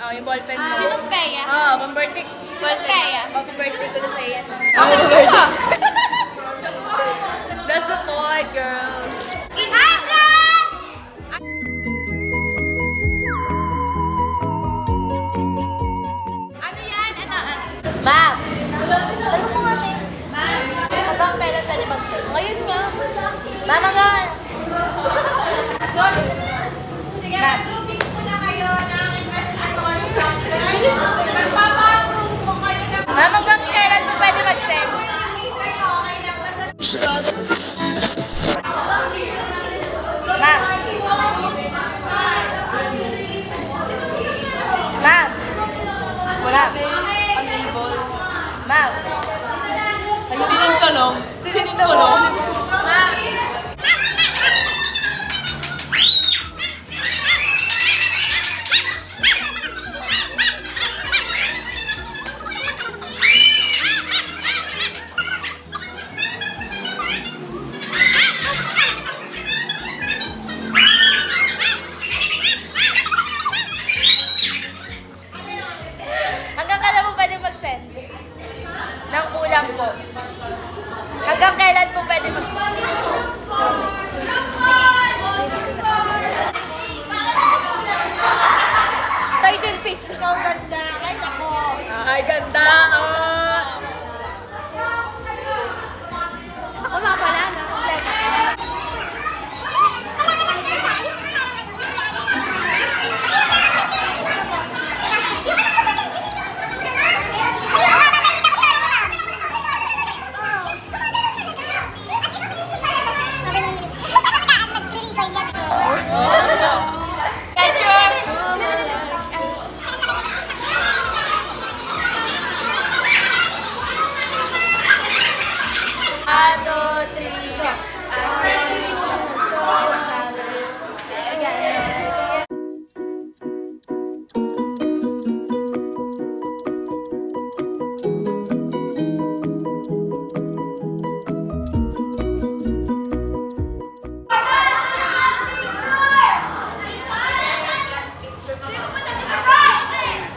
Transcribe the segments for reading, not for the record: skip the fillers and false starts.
Oh, yung ballpen mo. Sinong Peya? Oh, pang-birthday. Peya? Pang-birthday ko na sa iyan. Bakit ka? The support, girl. Hi, vlog! Ano yan? Ma'am! Ano mo nga na Ma'am! Habang kailan pwede mag-send? Ngayon nga. Ma'am, hanggang! Sige, mag-groupings muna kayo ng investigatory project. Magpapa-approve po kayo ng Ma'am, hanggang kailan po pwede mag-send? yung leader nyo, okay lang ba sa Ma'am! Ma'am! Wala. Ma'am! Sinin ko lang. Sinin ko lang. Ma'am! Hanggang kailan po pwede mag-send? Nang kulang po. Hanggang kailan po pwede mag-send? Title page. Ikaw ganda. Ay, nako. Ay, ganda. Oh. Ako nga pala, na. One, two, three, go.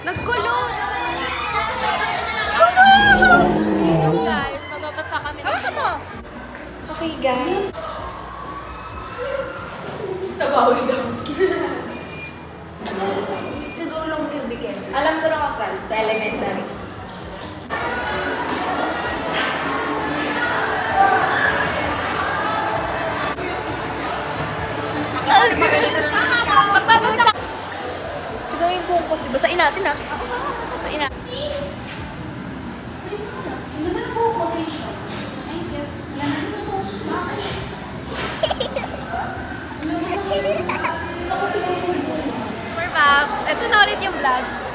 Naggulo! So guys, magbabasa kami ng Okay guys. Sa bawal daw. Sa dulong cubicle. Alam ko na kasal sa elementary. Magbabasa. Tignan yung buhok ko. Basain natin ha. Basain natin. We're back. Ito na ulit yung vlog.